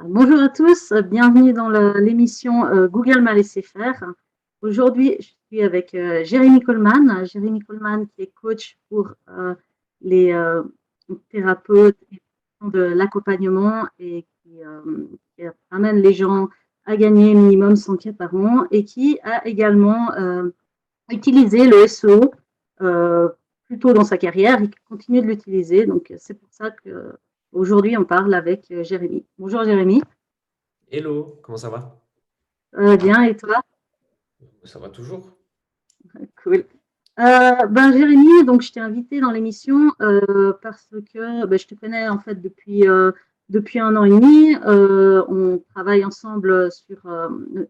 Bonjour à tous, bienvenue dans l'émission Google m'a laissé faire. Aujourd'hui, je suis avec Jérémy Coleman. Jérémy Coleman qui est coach pour les thérapeutes et qui font de l'accompagnement et qui amène les gens à gagner minimum 100 K par an et qui a également utilisé le SEO euh, plus tôt dans sa carrière et qui continue de l'utiliser. Donc, c'est pour ça que aujourd'hui on parle avec Jérémy. Bonjour Jérémy. Hello, comment ça va? Bien, et toi? Ça va toujours? Cool. Jérémy, donc je t'ai invité dans l'émission parce que je te connais en fait depuis 1 an et demi. On travaille ensemble sur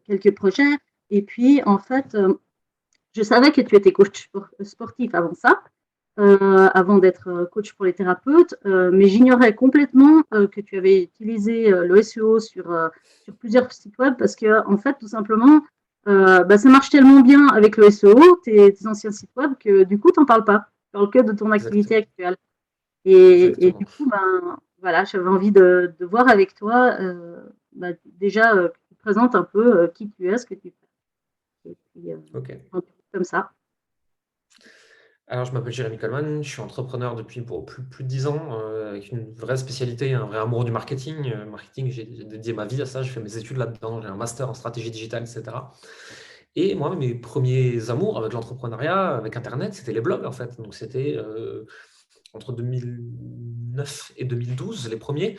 quelques projets. Et puis, en fait, je savais que tu étais coach sportif avant ça, avant d'être coach pour les thérapeutes, mais j'ignorais complètement que tu avais utilisé le SEO sur plusieurs sites web parce que, en fait, tout simplement, ça marche tellement bien avec le SEO, tes anciens sites web, que du coup, tu n'en parles pas. Tu parles que de ton activité Exactement. actuelle. Et Exactement. du coup, voilà, j'avais envie de voir avec toi, déjà, que tu te présentes un peu qui tu es, ce que tu fais, et puis Ok. comme ça. Alors, je m'appelle Jérémy Coleman, je suis entrepreneur depuis pour plus de 10 ans, avec une vraie spécialité, un vrai amour du marketing. Marketing, j'ai dédié ma vie à ça, j'ai fait mes études là-dedans, j'ai un master en stratégie digitale, etc. Et moi, mes premiers amours avec l'entrepreneuriat, avec Internet, c'était les blogs en fait. Donc, c'était entre 2009 et 2012, les premiers.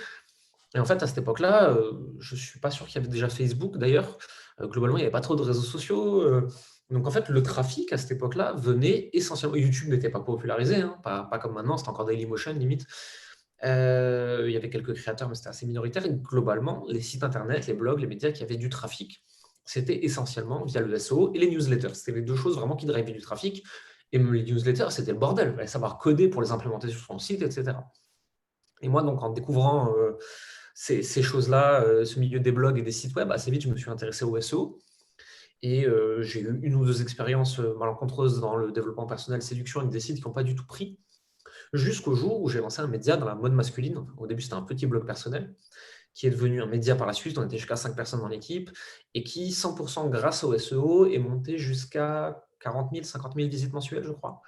Et en fait, à cette époque-là, je suis pas sûr qu'il y avait déjà Facebook d'ailleurs. Globalement, il n'y avait pas trop de réseaux sociaux. Donc en fait, le trafic à cette époque-là venait essentiellement. YouTube n'était pas popularisé, hein, pas comme maintenant, c'était encore Dailymotion limite. Il y avait quelques créateurs, mais c'était assez minoritaire. Et globalement, les sites internet, les blogs, les médias qui avaient du trafic, c'était essentiellement via le SEO et les newsletters. C'était les deux choses vraiment qui drivaient du trafic. Et même les newsletters, c'était le bordel. Il fallait savoir coder pour les implémenter sur son site, etc. Et moi, donc, en découvrant ces choses-là, ce milieu des blogs et des sites web, assez vite, je me suis intéressé au SEO. Et j'ai eu une ou deux expériences malencontreuses dans le développement personnel, séduction, avec des sites qui n'ont pas du tout pris, jusqu'au jour où j'ai lancé un média dans la mode masculine. Au début, c'était un petit blog personnel, qui est devenu un média par la suite. On était jusqu'à 5 personnes dans l'équipe, et qui, 100% grâce au SEO, est monté jusqu'à 40 000, 50 000 visites mensuelles, je crois,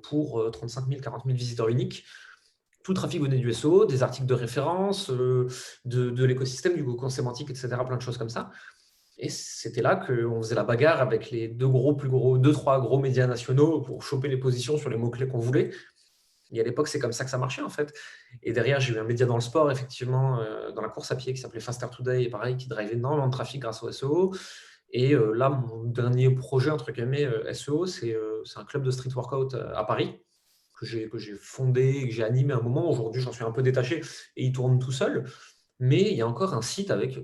pour 35 000, 40 000 visiteurs uniques. Tout le trafic venait du SEO, des articles de référence, de l'écosystème, du Google sémantique, etc., plein de choses comme ça. Et c'était là qu'on faisait la bagarre avec les deux, trois gros médias nationaux pour choper les positions sur les mots-clés qu'on voulait. Et à l'époque, c'est comme ça que ça marchait, en fait. Et derrière, j'ai eu un média dans le sport, effectivement, dans la course à pied, qui s'appelait Faster Today, et pareil, qui drivait énormément de trafic grâce au SEO. Et là, mon dernier projet, entre guillemets, SEO, c'est un club de street workout à Paris, que j'ai fondé, que j'ai animé à un moment. Aujourd'hui, j'en suis un peu détaché et il tourne tout seul. Mais il y a encore un site avec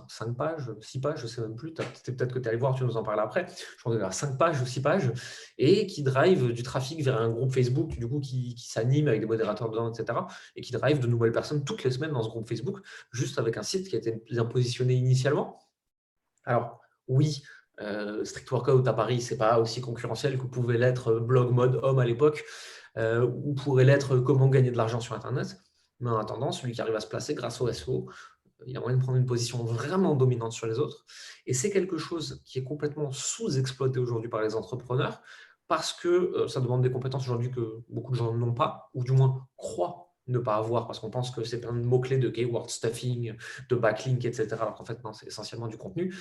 5 pages, 6 pages, je ne sais même plus. Peut-être que tu es allé voir, tu nous en parles après. Je crois qu'il y a 5 pages ou 6 pages et qui drive du trafic vers un groupe Facebook, du coup, qui s'anime avec des modérateurs dedans, etc. Et qui drive de nouvelles personnes toutes les semaines dans ce groupe Facebook, juste avec un site qui a été bien positionné initialement. Alors, oui, Street Workout à Paris, c'est pas aussi concurrentiel que pouvait l'être Blog Mode Homme à l'époque, ou pourrait l'être Comment gagner de l'argent sur Internet. Mais en attendant, celui qui arrive à se placer grâce au SEO, il a moyen de prendre une position vraiment dominante sur les autres. Et c'est quelque chose qui est complètement sous-exploité aujourd'hui par les entrepreneurs, parce que ça demande des compétences aujourd'hui que beaucoup de gens n'ont pas, ou du moins croient ne pas avoir, parce qu'on pense que c'est plein de mots-clés de keyword stuffing, de backlink, etc. Alors qu'en fait, non, c'est essentiellement du contenu,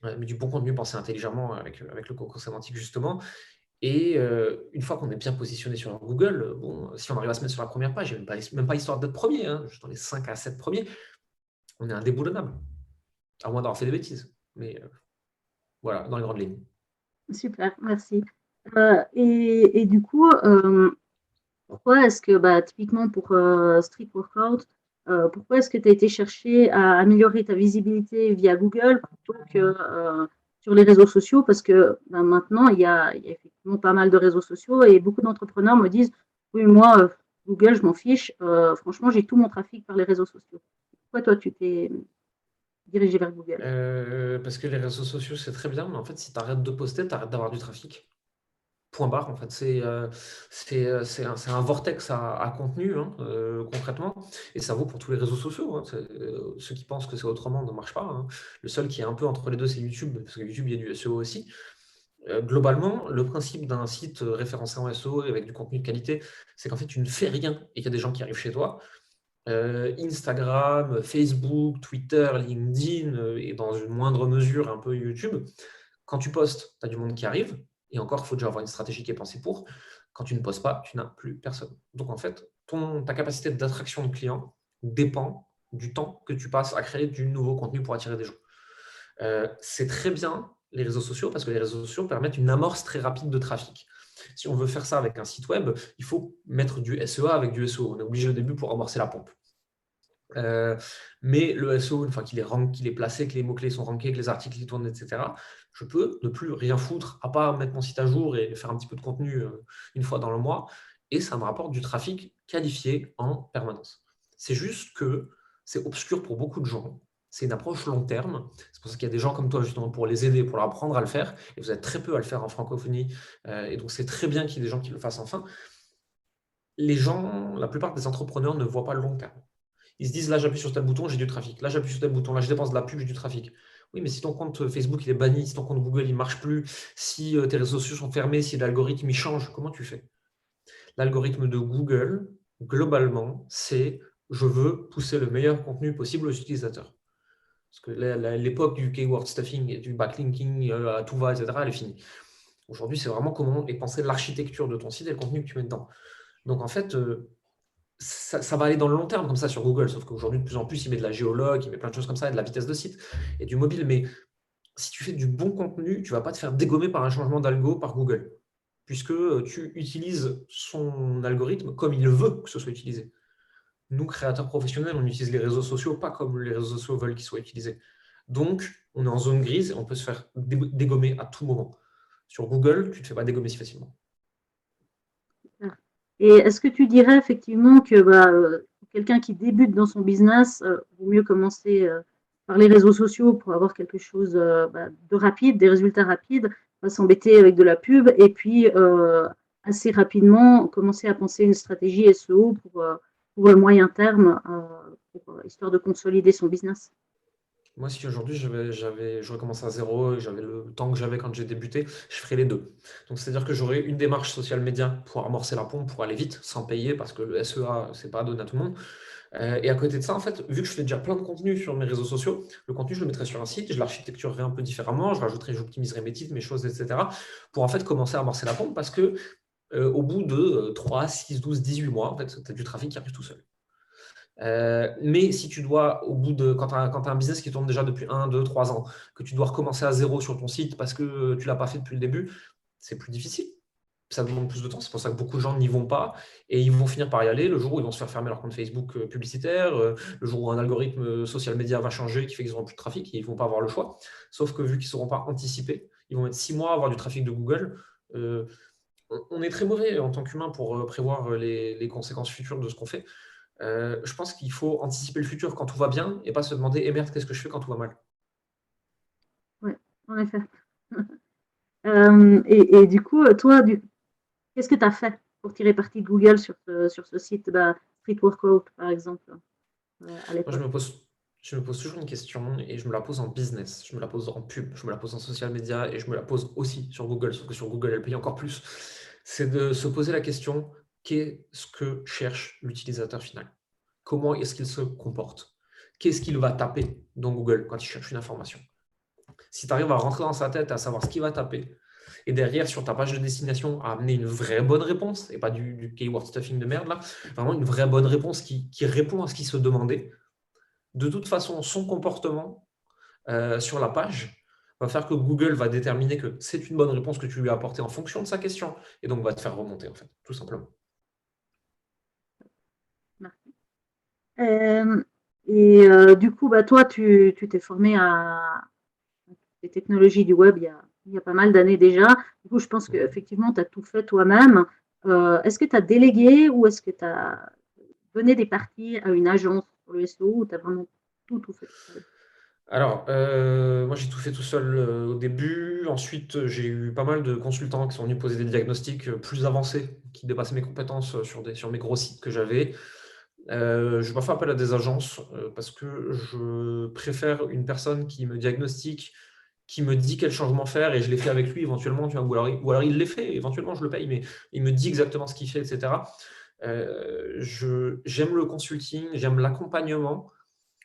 mais du bon contenu pensé intelligemment avec le concours sémantique, justement. Et une fois qu'on est bien positionné sur Google, bon, si on arrive à se mettre sur la première page, il n'y a même pas histoire d'être premier, hein, juste dans les 5 à 7 premiers, on est indéboulonnable, à moins d'avoir fait des bêtises. Mais voilà, dans les grandes lignes. Super, merci. Et du coup, pourquoi est-ce que, typiquement pour Street Workout, pourquoi est-ce que tu as été chercher à améliorer ta visibilité via Google plutôt que sur les réseaux sociaux? Parce que maintenant, il y a effectivement pas mal de réseaux sociaux et beaucoup d'entrepreneurs me disent, oui, moi, Google, je m'en fiche. Franchement, j'ai tout mon trafic par les réseaux sociaux. Pourquoi toi, tu t'es dirigé vers Google? Parce que les réseaux sociaux, c'est très bien, mais en fait, si tu arrêtes de poster, tu arrêtes d'avoir du trafic. point barre, en fait. C'est un vortex à contenu, hein, concrètement. Et ça vaut pour tous les réseaux sociaux, hein. Ceux qui pensent que c'est autrement ne marchent pas, hein. Le seul qui est un peu entre les deux, c'est YouTube, parce que YouTube, il y a du SEO aussi. Globalement, le principe d'un site référencé en SEO avec du contenu de qualité, c'est qu'en fait, tu ne fais rien et qu'il y a des gens qui arrivent chez toi. Instagram, Facebook, Twitter, LinkedIn et dans une moindre mesure un peu YouTube. Quand tu postes, tu as du monde qui arrive. Et encore, il faut déjà avoir une stratégie qui est pensée pour. Quand tu ne postes pas, tu n'as plus personne. Donc en fait, ta capacité d'attraction de clients dépend du temps que tu passes à créer du nouveau contenu pour attirer des gens. C'est très bien les réseaux sociaux parce que les réseaux sociaux permettent une amorce très rapide de trafic. Si on veut faire ça avec un site web, il faut mettre du SEA avec du SEO. On est obligé au début pour amorcer la pompe. Mais le SEO, une fois qu'il est placé, que les mots-clés sont rankés, que les articles qui tournent, etc., je peux ne plus rien foutre à part mettre mon site à jour et faire un petit peu de contenu une fois dans le mois. Et ça me rapporte du trafic qualifié en permanence. C'est juste que c'est obscur pour beaucoup de gens. C'est une approche long terme. C'est pour ça qu'il y a des gens comme toi, justement, pour les aider, pour leur apprendre à le faire. Et vous êtes très peu à le faire en francophonie. Et donc, c'est très bien qu'il y ait des gens qui le fassent enfin. Les gens, la plupart des entrepreneurs ne voient pas le long terme. Ils se disent, là, j'appuie sur tel bouton, j'ai du trafic. Là, j'appuie sur tel bouton, là, je dépense de la pub, j'ai du trafic. Oui, mais si ton compte Facebook il est banni, si ton compte Google il ne marche plus, si tes réseaux sociaux sont fermés, si l'algorithme il change, comment tu fais? L'algorithme de Google, globalement, c'est je veux pousser le meilleur contenu possible aux utilisateurs. Parce que l'époque du keyword stuffing et du backlinking à tout va, etc., elle est finie. Aujourd'hui, c'est vraiment comment est pensée l'architecture de ton site et le contenu que tu mets dedans. Donc, en fait, ça va aller dans le long terme comme ça sur Google, sauf qu'aujourd'hui, de plus en plus, il met de la géologue, il met plein de choses comme ça, et de la vitesse de site et du mobile. Mais si tu fais du bon contenu, tu ne vas pas te faire dégommer par un changement d'algo par Google, puisque tu utilises son algorithme comme il veut que ce soit utilisé. Nous, créateurs professionnels, on utilise les réseaux sociaux pas comme les réseaux sociaux veulent qu'ils soient utilisés. Donc, on est en zone grise et on peut se faire dégommer à tout moment. Sur Google, tu ne te fais pas dégommer si facilement. Et est-ce que tu dirais effectivement que pour quelqu'un qui débute dans son business, vaut mieux commencer par les réseaux sociaux pour avoir quelque chose de rapide, des résultats rapides, pas s'embêter avec de la pub, et puis assez rapidement commencer à penser une stratégie SEO pour le moyen terme, histoire de consolider son business. Moi, si aujourd'hui je recommence à zéro et j'avais le temps que j'avais quand j'ai débuté, je ferais les deux. Donc, c'est-à-dire que j'aurais une démarche social média pour amorcer la pompe, pour aller vite, sans payer, parce que le SEA, c'est pas donné à tout le monde. Et à côté de ça, en fait, vu que je fais déjà plein de contenu sur mes réseaux sociaux, le contenu, je le mettrai sur un site, je l'architecturerai un peu différemment, j'optimiserai mes titres, mes choses, etc. pour en fait commencer à amorcer la pompe parce que au bout de 3, 6, 12, 18 mois, en fait, tu as du trafic qui arrive tout seul. Mais si tu dois, quand tu as un business qui tourne déjà depuis 1, 2, 3 ans, que tu dois recommencer à zéro sur ton site parce que tu ne l'as pas fait depuis le début, c'est plus difficile. Ça demande plus de temps. C'est pour ça que beaucoup de gens n'y vont pas et ils vont finir par y aller le jour où ils vont se faire fermer leur compte Facebook publicitaire, le jour où un algorithme social media va changer qui fait qu'ils n'auront plus de trafic et ils ne vont pas avoir le choix. Sauf que vu qu'ils ne sauront pas anticiper, ils vont mettre 6 mois à avoir du trafic de Google. On est très mauvais en tant qu'humain pour prévoir les conséquences futures de ce qu'on fait. Je pense qu'il faut anticiper le futur quand tout va bien et pas se demander eh merde, qu'est-ce que je fais quand tout va mal. Oui, en effet. Et du coup, toi, qu'est-ce que tu as fait pour tirer parti de Google sur ce site Street Workout, par exemple, à Moi, l'époque? je me pose toujours une question et je me la pose en business, je me la pose en pub, je me la pose en social media et je me la pose aussi sur Google, sauf que sur Google, elle paye encore plus. C'est de se poser la question, qu'est-ce que cherche l'utilisateur final? Comment est-ce qu'il se comporte? Qu'est-ce qu'il va taper dans Google quand il cherche une information? Si tu arrives à rentrer dans sa tête, à savoir ce qu'il va taper, et derrière, sur ta page de destination, à amener une vraie bonne réponse, et pas du keyword stuffing de merde, là, vraiment une vraie bonne réponse qui répond à ce qu'il se demandait, de toute façon, son comportement sur la page va faire que Google va déterminer que c'est une bonne réponse que tu lui as apportée en fonction de sa question, et donc va te faire remonter, en fait, tout simplement. Euh, du coup, toi, tu t'es formé à les technologies du web il y a pas mal d'années déjà. Du coup, je pense qu'effectivement, tu as tout fait toi-même. Est-ce que tu as délégué ou est-ce que tu as donné des parties à une agence pour le SEO ou tu as vraiment tout fait tout seul? Alors, moi, j'ai tout fait tout seul au début. Ensuite, j'ai eu pas mal de consultants qui sont venus poser des diagnostics plus avancés, qui dépassaient mes compétences sur mes gros sites que j'avais. Je vais pas faire appel à des agences parce que je préfère une personne qui me diagnostique, qui me dit quel changement faire et je l'ai fait avec lui éventuellement, tu vois, ou alors il l'est fait, éventuellement je le paye, mais il me dit exactement ce qu'il fait, etc. J'aime le consulting, j'aime l'accompagnement.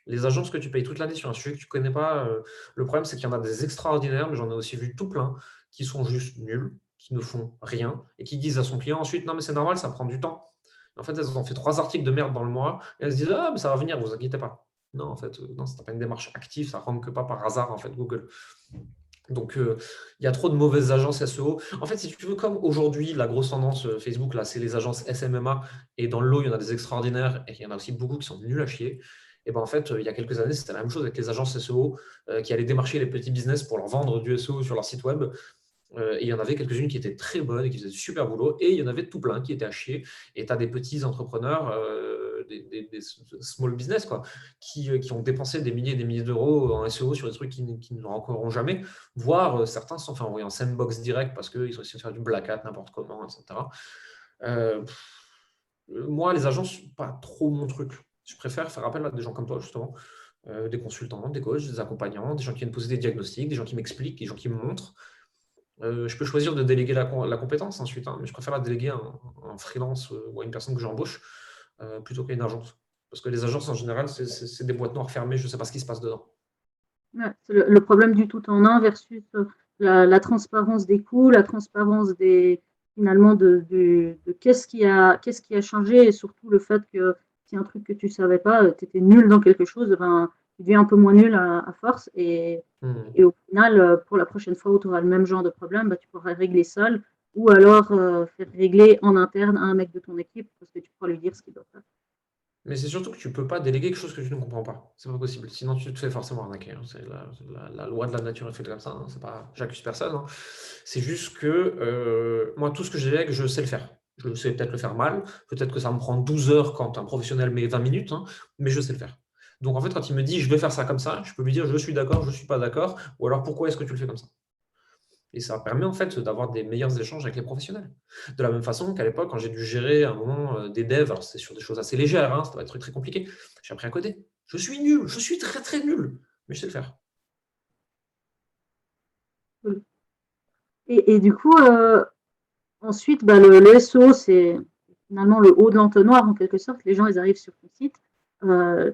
Les agences que tu payes toute l'année sur un sujet que tu connais pas, le problème c'est qu'il y en a des extraordinaires, mais j'en ai aussi vu tout plein qui sont juste nuls, qui ne font rien et qui disent à son client ensuite non mais c'est normal, ça prend du temps. En fait, elles ont fait 3 articles de merde dans le mois et elles se disent ah mais ça va venir, vous inquiétez pas. Non, en fait, non, c'est pas une démarche active, ça rentre que pas par hasard en fait Google. Donc, il y a trop de mauvaises agences SEO. En fait, si tu veux, comme aujourd'hui, la grosse tendance Facebook, là, c'est les agences SMMA, et dans le lot, il y en a des extraordinaires, et il y en a aussi beaucoup qui sont nuls à chier. Et ben en fait, il y a quelques années, c'était la même chose avec les agences SEO qui allaient démarcher les petits business pour leur vendre du SEO sur leur site web. Et il y en avait quelques-unes qui étaient très bonnes et qui faisaient du super boulot, et il y en avait tout plein qui étaient à chier. Et tu as des petits entrepreneurs, des small business, quoi, qui ont dépensé des milliers et des milliers d'euros en SEO sur des trucs qui ne rencontreront jamais, voire certains se sont fait envoyer en sandbox direct parce qu'ils ont essayé de faire du black hat n'importe comment, etc. Euh, Moi, les agences, pas trop mon truc. Je préfère faire appel à des gens comme toi, justement, des consultants, des coachs, des accompagnants, des gens qui viennent poser des diagnostics, des gens qui m'expliquent, des gens qui me montrent. Je peux choisir de déléguer la compétence ensuite, hein, mais je préfère la déléguer à un freelance ou à une personne que j'embauche plutôt qu'à une agence. Parce que les agences, en général, c'est des boîtes noires fermées, je ne sais pas ce qui se passe dedans. Ouais, c'est le problème du tout en un versus la transparence des coûts, la transparence finalement de qu'est-ce qui a changé et surtout le fait que si un truc que tu savais pas, tu étais nul dans quelque chose, ben, tu deviens un peu moins nul à force Hmm. et au final, pour la prochaine fois où tu auras le même genre de problème, bah, tu pourras régler seul ou alors faire régler en interne à un mec de ton équipe parce que tu pourras lui dire ce qu'il doit faire. Mais c'est surtout que tu ne peux pas déléguer quelque chose que tu ne comprends pas. C'est pas possible. Sinon, tu te fais forcément arnaquer, hein. C'est la loi de la nature est faite comme ça, hein. C'est pas, j'accuse personne, hein. C'est juste que moi, tout ce que je délègue, je sais le faire. Je sais peut-être le faire mal. Peut-être que ça me prend 12 heures quand un professionnel met 20 minutes, hein, mais je sais le faire. Donc, en fait, quand il me dit je vais faire ça comme ça, je peux lui dire je suis d'accord, je ne suis pas d'accord, ou alors pourquoi est-ce que tu le fais comme ça? Et ça permet en fait d'avoir des meilleurs échanges avec les professionnels. De la même façon qu'à l'époque, quand j'ai dû gérer à un moment des devs, alors c'est sur des choses assez légères, hein, ça va être très compliqué, j'ai appris à coder. Je suis nul, je suis très très nul, mais je sais le faire. Et du coup, ensuite, bah, le SEO, c'est finalement le haut de l'entonnoir en quelque sorte. Les gens, ils arrivent sur ton site.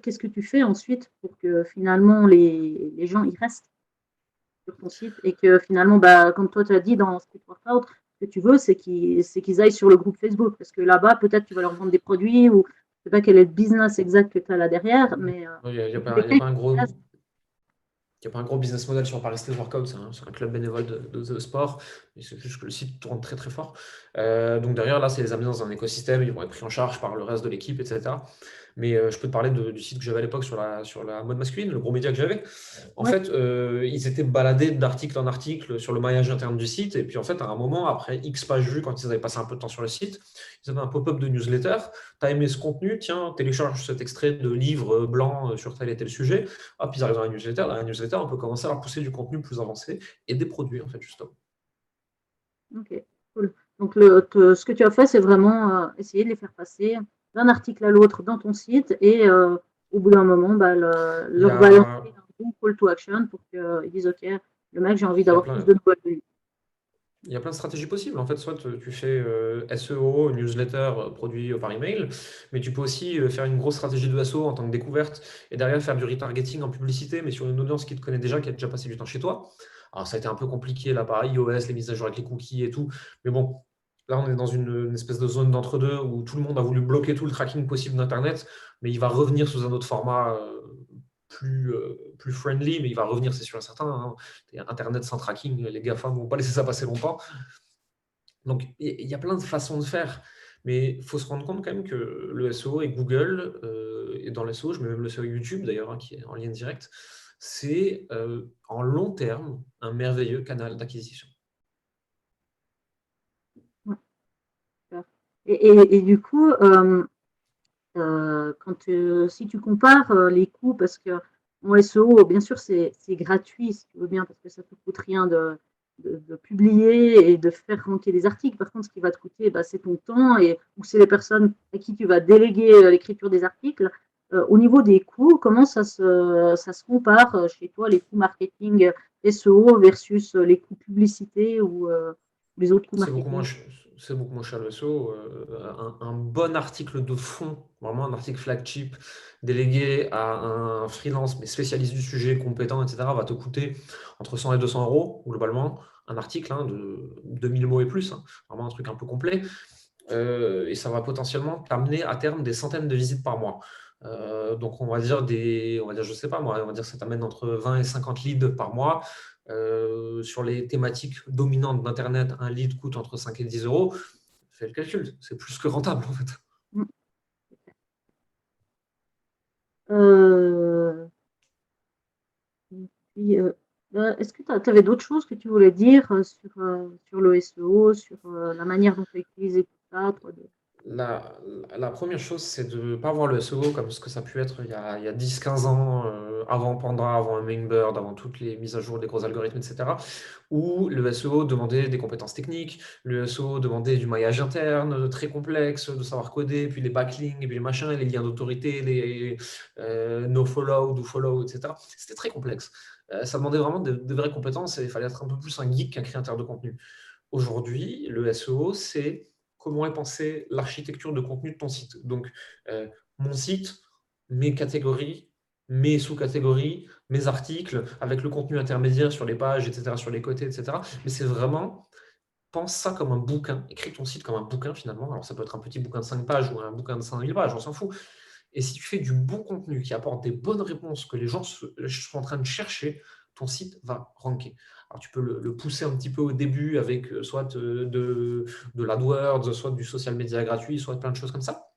Qu'est-ce que tu fais ensuite pour que finalement les gens ils restent sur ton site et que finalement, bah, comme toi tu as dit dans Street Workout, ce que tu veux, c'est qu'ils aillent sur le groupe Facebook parce que là-bas, peut-être tu vas leur vendre des produits ou je sais pas quel est le business exact que tu as là derrière, mais Il n'y a, y a dans tous pas, les y a cas, pas un ils gros, restent. Il n'y a pas un gros business model sur Paris Street Workout, c'est un club bénévole de sport, mais c'est juste que le site tourne très très fort. Donc derrière, là, c'est les amener dans un écosystème, ils vont être pris en charge par le reste de l'équipe, etc. Mais je peux te parler du site que j'avais à l'époque sur la mode masculine, le gros média que j'avais. En Ouais, fait, ils étaient baladés d'article en article sur le maillage interne du site, et puis en fait, à un moment, après X pages vues, quand ils avaient passé un peu de temps sur le site, ils avaient un pop-up de newsletter. Tu as aimé ce contenu, tiens, télécharge cet extrait de livre blanc sur tel et tel sujet. Hop, ils arrivent dans la newsletter. Dans la newsletter, on peut commencer à leur pousser du contenu plus avancé et des produits, en fait, justement. ok, cool. Donc ce que tu as fait, c'est vraiment essayer de les faire passer d'un article à l'autre dans ton site et au bout d'un moment, bah, Il y leur balancer a, un bon call to action pour qu'ils disent, OK, le mec, j'ai envie il y a d'avoir plus plein, de nouvelles de lui. Il y a plein de stratégies possibles. En fait, soit tu fais SEO, newsletter, produit par email, mais tu peux aussi faire une grosse stratégie de SEO en tant que découverte et derrière faire du retargeting en publicité, mais sur une audience qui te connaît déjà, qui a déjà passé du temps chez toi. Alors, ça a été un peu compliqué là par iOS, les mises à jour avec les cookies et tout, mais bon, là, on est dans une espèce de zone d'entre-deux où tout le monde a voulu bloquer tout le tracking possible d'Internet, mais il va revenir sous un autre format plus friendly, mais il va revenir, c'est sûr et certain, hein. Internet sans tracking, les GAFA ne vont pas laisser ça passer longtemps. Donc, il y a plein de façons de faire. Mais il faut se rendre compte quand même que le SEO et Google, et dans le SEO, je mets même le SEO YouTube d'ailleurs, hein, qui est en lien direct, c'est en long terme un merveilleux canal d'acquisition. Ouais, super. Et du coup, si tu compares les coûts, parce que en SEO, bien sûr, c'est gratuit, si tu veux bien, parce que ça ne te coûte rien de publier et de faire ranker des articles. Par contre, ce qui va te coûter, bah, c'est ton temps ou c'est les personnes à qui tu vas déléguer l'écriture des articles. Au niveau des coûts, comment ça se compare chez toi, les coûts marketing SEO versus les coûts publicité ou les autres coûts C'est beaucoup moins, marketing? ch- c'est beaucoup moins cher le SEO. Un bon article de fond, vraiment un article flagship délégué à un freelance, mais spécialiste du sujet, compétent, etc., va te coûter entre 100 et 200 euros, globalement. Un article de 2000 mots et plus, hein, vraiment un truc un peu complet. Et ça va potentiellement t'amener à terme des centaines de visites par mois. Donc on va dire, je sais pas moi, on va dire que ça t'amène entre 20 et 50 leads par mois. Sur les thématiques dominantes d'Internet, un lead coûte entre 5 et 10 euros. Fais le calcul, c'est plus que rentable en fait. Mm. Euh, et puis, est-ce que tu avais d'autres choses que tu voulais dire sur le SEO, sur la manière dont tu as utilisé tout ça, toi, La, la première chose, c'est de ne pas voir le SEO comme ce que ça a pu être il y a 10-15 ans, avant Panda, avant Hummingbird, avant toutes les mises à jour des gros algorithmes, etc. Où le SEO demandait des compétences techniques, le SEO demandait du maillage interne très complexe, de savoir coder, puis les backlinks, et puis les machins, les liens d'autorité, les no-follow, do-follow, etc. C'était très complexe. Ça demandait vraiment de vraies compétences et il fallait être un peu plus un geek qu'un créateur de contenu. Aujourd'hui, le SEO, c'est comment est pensée l'architecture de contenu de ton site. Donc, mon site, mes catégories, mes sous-catégories, mes articles, avec le contenu intermédiaire sur les pages, etc., sur les côtés, etc. Mais c'est vraiment, pense ça comme un bouquin, écris ton site comme un bouquin finalement. Alors, ça peut être un petit bouquin de 5 pages ou un bouquin de 5000 pages, on s'en fout. Et si tu fais du bon contenu qui apporte des bonnes réponses que les gens sont en train de chercher, ton site va ranker. Alors tu peux le pousser un petit peu au début avec soit de l'AdWords, soit du social media gratuit, soit plein de choses comme ça.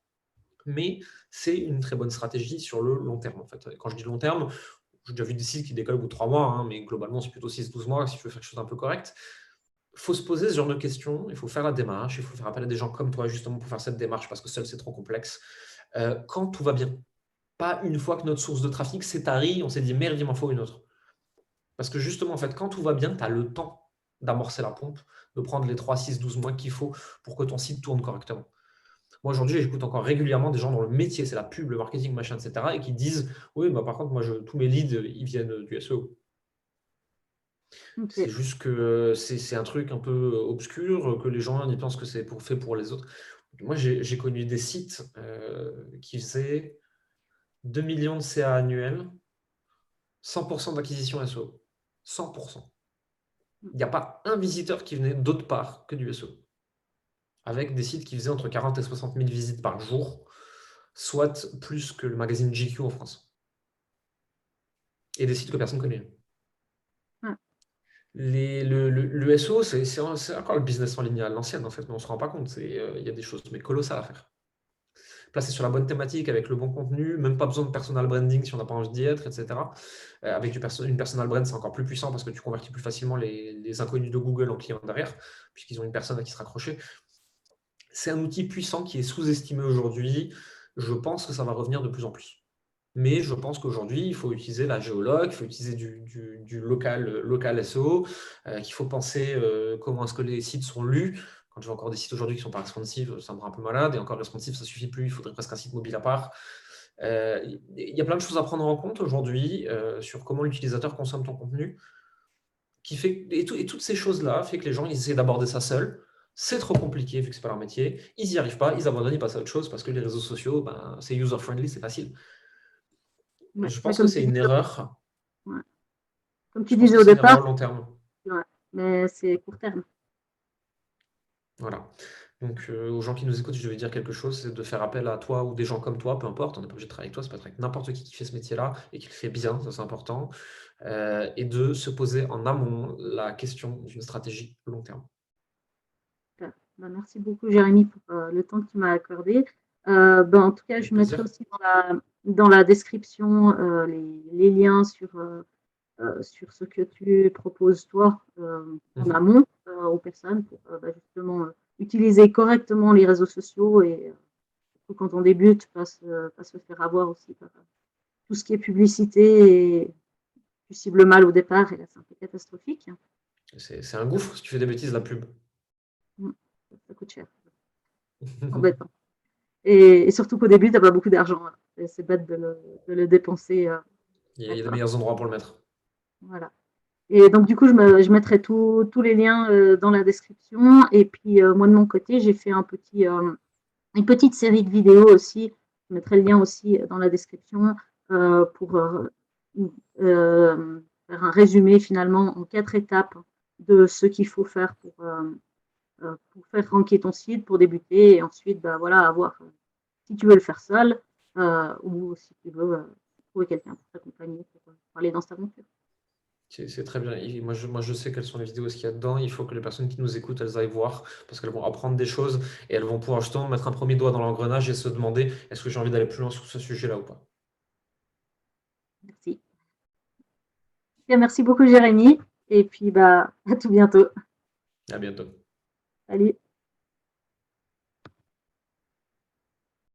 Mais c'est une très bonne stratégie sur le long terme. En fait. Quand je dis long terme, j'ai déjà vu des sites qui décollent au bout de 3 mois, hein, mais globalement c'est plutôt 6-12 mois si tu veux faire quelque chose d'un peu correct. Il faut se poser ce genre de questions, il faut faire la démarche, il faut faire appel à des gens comme toi justement pour faire cette démarche parce que seul c'est trop complexe. Quand tout va bien, pas une fois que notre source de trafic s'est tarie, on s'est dit merde, il m'en faut une autre. Parce que justement, en fait, quand tout va bien, tu as le temps d'amorcer la pompe, de prendre les 3, 6, 12 mois qu'il faut pour que ton site tourne correctement. Moi, aujourd'hui, j'écoute encore régulièrement des gens dont le métier, c'est la pub, le marketing, machin, etc., et qui disent oui, bah, par contre, moi, tous mes leads, ils viennent du SEO. C'est Ok. juste que c'est un truc un peu obscur, que les gens ils pensent que c'est fait pour les autres. Moi, j'ai connu des sites qui faisaient 2 millions de CA annuels, 100% d'acquisition SEO. 100%. Il n'y a pas un visiteur qui venait d'autre part que du SEO. Avec des sites qui faisaient entre 40 et 60 000 visites par jour, soit plus que le magazine GQ en France. Et des sites que personne ne connaît. Ouais. Le SEO, c'est encore le business en ligne à l'ancienne, en fait, mais on ne se rend pas compte. Il y a des choses mais colossales à faire. Placé sur la bonne thématique, avec le bon contenu, même pas besoin de personal branding si on n'a pas envie d'y être, etc. Avec une personal brand, c'est encore plus puissant parce que tu convertis plus facilement les inconnus de Google en clients derrière, puisqu'ils ont une personne à qui se raccrocher. C'est un outil puissant qui est sous-estimé aujourd'hui. Je pense que ça va revenir de plus en plus. Mais je pense qu'aujourd'hui, il faut utiliser la géologue, il faut utiliser du local SEO, qu'il faut penser comment est-ce que les sites sont lus. Quand je vois encore des sites aujourd'hui qui ne sont pas responsives, ça me rend un peu malade. Et encore responsive, ça ne suffit plus. Il faudrait presque un site mobile à part. Il y a plein de choses à prendre en compte aujourd'hui sur comment l'utilisateur consomme ton contenu. Et toutes ces choses-là fait que les gens ils essaient d'aborder ça seuls. C'est trop compliqué vu que ce n'est pas leur métier. Ils n'y arrivent pas, ils abandonnent, ils passent à autre chose parce que les réseaux sociaux, ben, c'est user-friendly, c'est facile. Je Mais pense que c'est une erreur. ouais. Comme Je tu pense disais que au c'est une erreur départ, long terme. ouais, mais c'est court terme. Voilà. Donc, aux gens qui nous écoutent, je vais dire quelque chose, c'est de faire appel à toi ou des gens comme toi, peu importe, on n'est pas obligé de travailler avec toi, ça peut être avec n'importe qui fait ce métier-là et qui le fait bien, ça c'est important, et de se poser en amont la question d'une stratégie long terme. Super. Ben, merci beaucoup, Jérémy, pour le temps que tu m'as accordé. Ben, en tout cas, Avec je mettrai plaisir. aussi dans la description les liens sur ce que tu proposes, toi, en Mhm. amont aux personnes pour ben, justement utiliser correctement les réseaux sociaux et surtout quand on débute, pas se faire avoir aussi tout ce qui est publicité, et tu cibles mal au départ, et là, c'est un peu catastrophique. C'est un gouffre si tu fais des bêtises, la pub. Ça coûte cher. Embêtant. Et surtout qu'au début, tu n'as pas beaucoup d'argent. C'est bête de le dépenser. Il y a des meilleurs endroits pour le mettre. Voilà. Et donc, du coup, je mettrai tous les liens dans la description. Et puis, moi, de mon côté, j'ai fait une petite série de vidéos aussi. Je mettrai le lien aussi dans la description pour faire un résumé finalement en 4 étapes de ce qu'il faut faire pour faire ranker ton site, pour débuter. Et ensuite, bah, voilà, avoir, si tu veux le faire seul ou si tu veux trouver quelqu'un pour t'accompagner, pour aller dans cette aventure. C'est très bien. Et moi, je sais quelles sont les vidéos, ce qu'il y a dedans. Il faut que les personnes qui nous écoutent, elles aillent voir parce qu'elles vont apprendre des choses et elles vont pouvoir justement mettre un premier doigt dans l'engrenage et se demander est-ce que j'ai envie d'aller plus loin sur ce sujet-là ou pas. Merci. Bien, merci beaucoup, Jérémy. Et puis, bah, à tout bientôt. À bientôt. Salut.